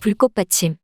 불꽃받침.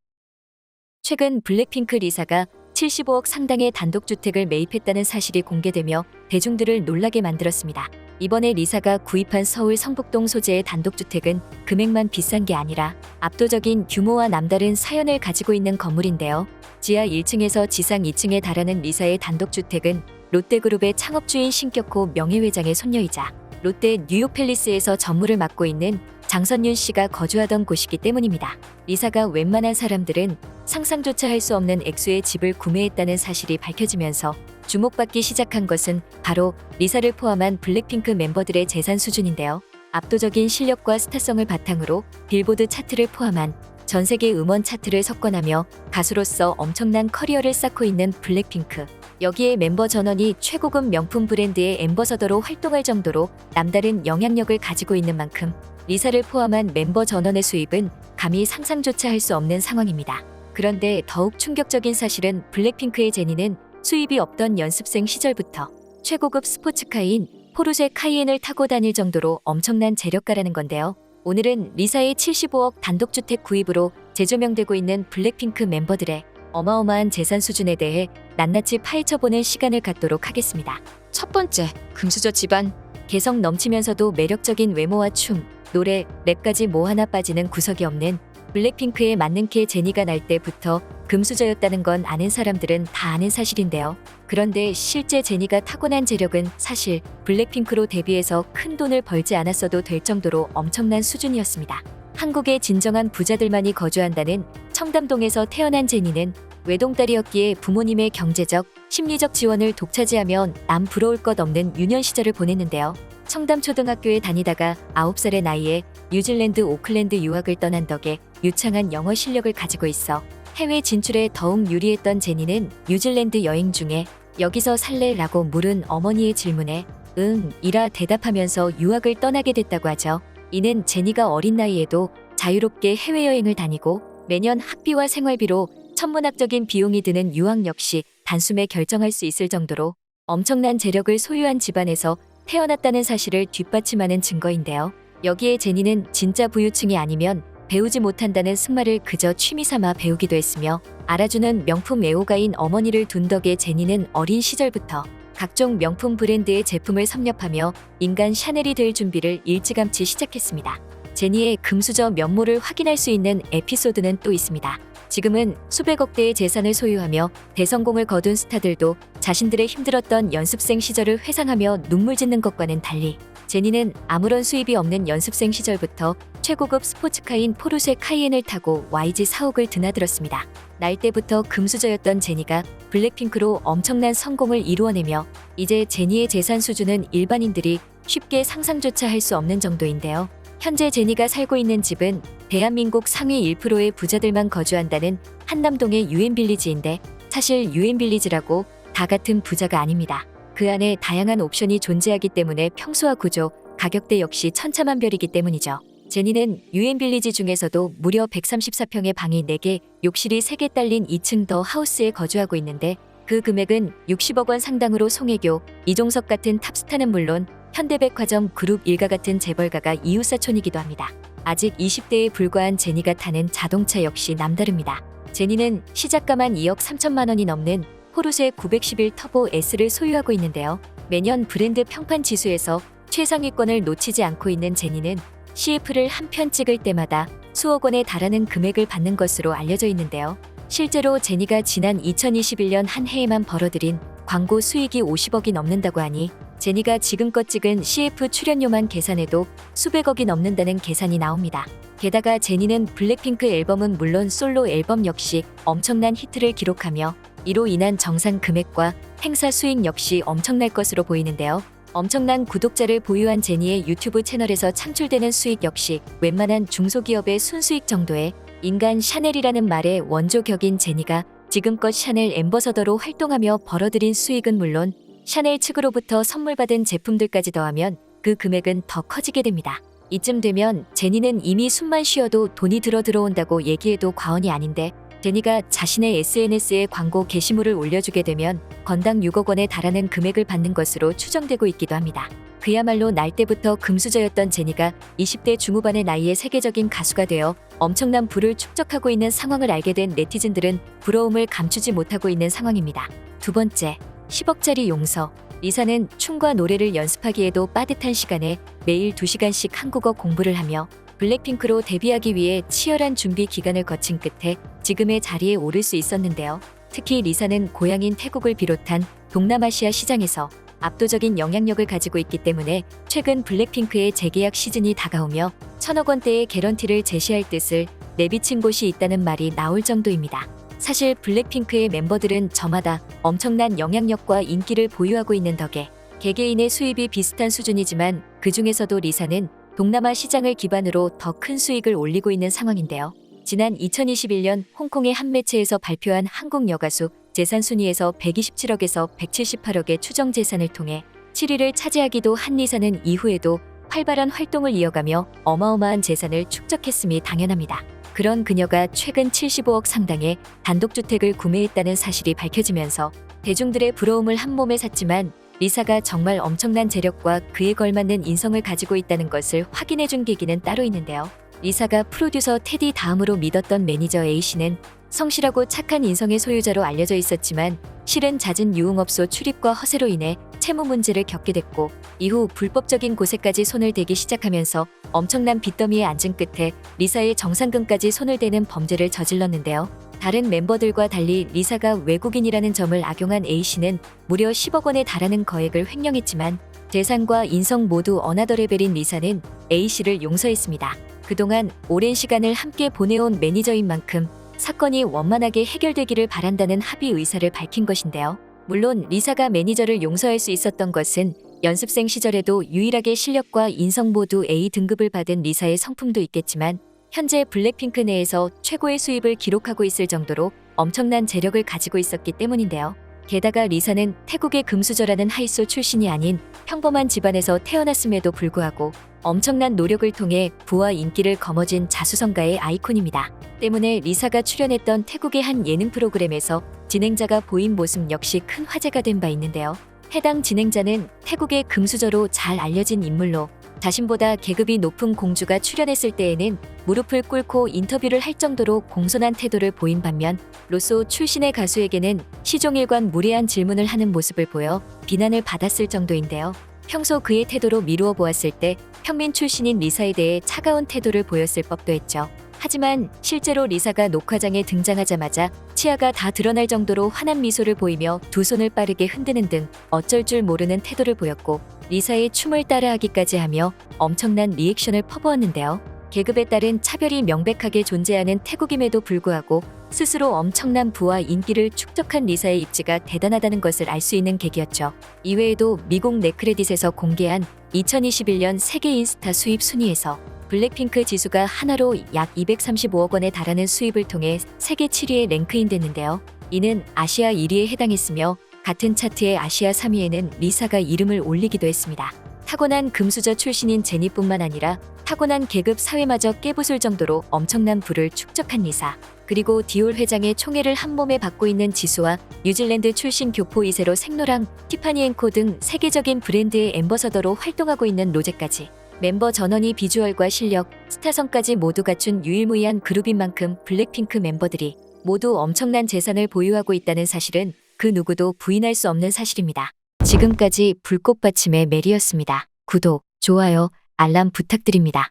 최근 블랙핑크 리사가 75억 상당의 단독주택을 매입했다는 사실이 공개되며 대중들을 놀라게 만들었습니다. 이번에 리사가 구입한 서울 성북동 소재의 단독주택은 금액만 비싼 게 아니라 압도적인 규모와 남다른 사연을 가지고 있는 건물인데요. 지하 1층에서 지상 2층에 달하는 리사의 단독주택은 롯데그룹의 창업주인 신격호 명예회장의 손녀이자 롯데 뉴욕팰리스에서 전무를 맡고 있는 장선윤 씨가 거주하던 곳이기 때문입니다. 리사가 웬만한 사람들은 상상조차 할 수 없는 액수의 집을 구매했다는 사실이 밝혀지면서 주목받기 시작한 것은 바로 리사를 포함한 블랙핑크 멤버들의 재산 수준인데요. 압도적인 실력과 스타성을 바탕으로 빌보드 차트를 포함한 전 세계 음원 차트를 석권하며 가수로서 엄청난 커리어를 쌓고 있는 블랙핑크. 여기에 멤버 전원이 최고급 명품 브랜드의 앰버서더로 활동할 정도로 남다른 영향력을 가지고 있는 만큼 리사를 포함한 멤버 전원의 수입은 감히 상상조차 할 수 없는 상황입니다. 그런데 더욱 충격적인 사실은 블랙핑크의 제니는 수입이 없던 연습생 시절부터 최고급 스포츠카인 포르쉐 카이엔을 타고 다닐 정도로 엄청난 재력가라는 건데요. 오늘은 리사의 75억 단독주택 구입으로 재조명되고 있는 블랙핑크 멤버들의 어마어마한 재산 수준에 대해 낱낱이 파헤쳐보는 시간을 갖도록 하겠습니다. 첫 번째, 금수저 집안. 개성 넘치면서도 매력적인 외모와 춤, 노래, 랩까지 뭐 하나 빠지는 구석이 없는 블랙핑크의 만능캐 제니가 날 때부터 금수저였다는 건 아는 사람들은 다 아는 사실인데요. 그런데 실제 제니가 타고난 재력은 사실 블랙핑크로 데뷔해서 큰 돈을 벌지 않았어도 될 정도로 엄청난 수준이었습니다. 한국의 진정한 부자들만이 거주한다는 청담동에서 태어난 제니는 외동딸이었기에 부모님의 경제적, 심리적 지원을 독차지하며 남 부러울 것 없는 유년 시절을 보냈는데요. 청담초등학교에 다니다가 9살의 나이에 뉴질랜드 오클랜드 유학을 떠난 덕에 유창한 영어 실력을 가지고 있어 해외 진출에 더욱 유리했던 제니는 뉴질랜드 여행 중에 여기서 살래? 라고 물은 어머니의 질문에 응, 이라 대답하면서 유학을 떠나게 됐다고 하죠. 이는 제니가 어린 나이에도 자유롭게 해외여행을 다니고 매년 학비와 생활비로 천문학적인 비용이 드는 유학 역시 단숨에 결정할 수 있을 정도로 엄청난 재력을 소유한 집안에서 태어났다는 사실을 뒷받침하는 증거인데요. 여기에 제니는 진짜 부유층이 아니면 배우지 못한다는 승마를 그저 취미삼아 배우기도 했으며 알아주는 명품 애호가인 어머니를 둔 덕에 제니는 어린 시절부터 각종 명품 브랜드의 제품을 섭렵하며 인간 샤넬이 될 준비를 일찌감치 시작했습니다. 제니의 금수저 면모를 확인할 수 있는 에피소드는 또 있습니다. 지금은 수백억 대의 재산을 소유하며 대성공을 거둔 스타들도 자신들의 힘들었던 연습생 시절을 회상하며 눈물 짓는 것과는 달리 제니는 아무런 수입이 없는 연습생 시절부터 최고급 스포츠카인 포르쉐 카이엔을 타고 YG 사옥을 드나들었습니다. 날 때부터 금수저였던 제니가 블랙핑크로 엄청난 성공을 이루어내며 이제 제니의 재산 수준은 일반인들이 쉽게 상상조차 할 수 없는 정도인데요. 현재 제니가 살고 있는 집은 대한민국 상위 1%의 부자들만 거주한다는 한남동의 유엔빌리지인데 사실 유엔빌리지라고 다 같은 부자가 아닙니다. 그 안에 다양한 옵션이 존재하기 때문에 평수와 구조, 가격대 역시 천차만별이기 때문이죠. 제니는 유엔빌리지 중에서도 무려 134평의 방이 4개, 욕실이 3개 딸린 2층 더 하우스에 거주하고 있는데 그 금액은 60억 원 상당으로 송혜교, 이종석 같은 탑스타는 물론 현대백화점 그룹 일가 같은 재벌가가 이웃사촌이기도 합니다. 아직 20대에 불과한 제니가 타는 자동차 역시 남다릅니다. 제니는 시작가만 2억 3천만 원이 넘는 포르쉐 911 터보 S를 소유하고 있는데요. 매년 브랜드 평판 지수에서 최상위권을 놓치지 않고 있는 제니는 CF를 한 편 찍을 때마다 수억 원에 달하는 금액을 받는 것으로 알려져 있는데요. 실제로 제니가 지난 2021년 한 해에만 벌어들인 광고 수익이 50억이 넘는다고 하니 제니가 지금껏 찍은 CF 출연료만 계산해도 수백억이 넘는다는 계산이 나옵니다. 게다가 제니는 블랙핑크 앨범은 물론 솔로 앨범 역시 엄청난 히트를 기록하며 이로 인한 정산 금액과 행사 수익 역시 엄청날 것으로 보이는데요. 엄청난 구독자를 보유한 제니의 유튜브 채널에서 창출되는 수익 역시 웬만한 중소기업의 순수익 정도의 인간 샤넬이라는 말의 원조격인 제니가 지금껏 샤넬 앰버서더로 활동하며 벌어들인 수익은 물론 샤넬 측으로부터 선물 받은 제품들까지 더하면 그 금액은 더 커지게 됩니다. 이쯤 되면 제니는 이미 숨만 쉬어도 돈이 들어온다고 얘기해도 과언이 아닌데 제니가 자신의 SNS에 광고 게시물을 올려주게 되면 건당 6억 원에 달하는 금액을 받는 것으로 추정되고 있기도 합니다. 그야말로 날 때부터 금수저였던 제니가 20대 중후반의 나이에 세계적인 가수가 되어 엄청난 부를 축적하고 있는 상황을 알게 된 네티즌들은 부러움을 감추지 못하고 있는 상황입니다. 두 번째, 10억짜리 용서. 리사는 춤과 노래를 연습하기에도 빠듯한 시간에 매일 2시간씩 한국어 공부를 하며 블랙핑크로 데뷔하기 위해 치열한 준비 기간을 거친 끝에 지금의 자리에 오를 수 있었는데요. 특히 리사는 고향인 태국을 비롯한 동남아시아 시장에서 압도적인 영향력을 가지고 있기 때문에 최근 블랙핑크의 재계약 시즌이 다가오며 1,000억 원대의 개런티를 제시할 뜻을 내비친 곳이 있다는 말이 나올 정도입니다. 사실 블랙핑크의 멤버들은 저마다 엄청난 영향력과 인기를 보유하고 있는 덕에 개개인의 수입이 비슷한 수준이지만 그 중에서도 리사는 동남아 시장을 기반으로 더 큰 수익을 올리고 있는 상황인데요. 지난 2021년 홍콩의 한 매체에서 발표한 한국 여가수 재산 순위에서 127억에서 178억의 추정 재산을 통해 7위를 차지하기도 한 리사는 이후에도 활발한 활동을 이어가며 어마어마한 재산을 축적했음이 당연합니다. 그런 그녀가 최근 75억 상당의 단독주택을 구매했다는 사실이 밝혀지면서 대중들의 부러움을 한몸에 샀지만 리사가 정말 엄청난 재력과 그에 걸맞는 인성을 가지고 있다는 것을 확인해준 계기는 따로 있는데요. 리사가 프로듀서 테디 다음으로 믿었던 매니저 A씨는 성실하고 착한 인성의 소유자로 알려져 있었지만 실은 잦은 유흥업소 출입과 허세로 인해 채무 문제를 겪게 됐고 이후 불법적인 곳에까지 손을 대기 시작하면서 엄청난 빚더미에 앉은 끝에 리사의 정상금까지 손을 대는 범죄를 저질렀는데요. 다른 멤버들과 달리 리사가 외국인이라는 점을 악용한 A씨는 무려 10억 원에 달하는 거액을 횡령했지만 재산과 인성 모두 어나더 레벨인 리사는 A씨를 용서했습니다. 그동안 오랜 시간을 함께 보내온 매니저인 만큼 사건이 원만하게 해결되기를 바란다는 합의 의사를 밝힌 것인데요. 물론 리사가 매니저를 용서할 수 있었던 것은 연습생 시절에도 유일하게 실력과 인성 모두 A 등급을 받은 리사의 성품도 있겠지만 현재 블랙핑크 내에서 최고의 수입을 기록하고 있을 정도로 엄청난 재력을 가지고 있었기 때문인데요. 게다가 리사는 태국의 금수저라는 하이솔 출신이 아닌 평범한 집안에서 태어났음에도 불구하고 엄청난 노력을 통해 부와 인기를 거머쥔 자수성가의 아이콘입니다. 때문에 리사가 출연했던 태국의 한 예능 프로그램에서 진행자가 보인 모습 역시 큰 화제가 된 바 있는데요. 해당 진행자는 태국의 금수저로 잘 알려진 인물로 자신보다 계급이 높은 공주가 출연했을 때에는 무릎을 꿇고 인터뷰를 할 정도로 공손한 태도를 보인 반면 로쏘 출신의 가수에게는 시종일관 무례한 질문을 하는 모습을 보여 비난을 받았을 정도인데요. 평소 그의 태도로 미루어 보았을 때 평민 출신인 리사에 대해 차가운 태도를 보였을 법도 했죠. 하지만 실제로 리사가 녹화장에 등장하자마자 치아가 다 드러날 정도로 환한 미소를 보이며 두 손을 빠르게 흔드는 등 어쩔 줄 모르는 태도를 보였고 리사의 춤을 따라하기까지 하며 엄청난 리액션을 퍼부었는데요. 계급에 따른 차별이 명백하게 존재하는 태국임에도 불구하고 스스로 엄청난 부와 인기를 축적한 리사의 입지가 대단하다는 것을 알 수 있는 계기였죠. 이외에도 미국 네크레딧에서 공개한 2021년 세계 인스타 수입 순위에서 블랙핑크 지수가 하나로 약 235억 원에 달하는 수입을 통해 세계 7위에 랭크인됐는데요. 이는 아시아 1위에 해당했으며 같은 차트의 아시아 3위에는 리사가 이름을 올리기도 했습니다. 타고난 금수저 출신인 제니뿐만 아니라 타고난 계급 사회마저 깨부술 정도로 엄청난 부를 축적한 리사. 그리고 디올 회장의 총애를 한몸에 받고 있는 지수와 뉴질랜드 출신 교포 2세로 생로랑, 티파니 앤코 등 세계적인 브랜드의 앰버서더로 활동하고 있는 로제까지 멤버 전원이 비주얼과 실력, 스타성까지 모두 갖춘 유일무이한 그룹인 만큼 블랙핑크 멤버들이 모두 엄청난 재산을 보유하고 있다는 사실은 그 누구도 부인할 수 없는 사실입니다. 지금까지 불꽃받침의 메리였습니다. 구독, 좋아요, 알람 부탁드립니다.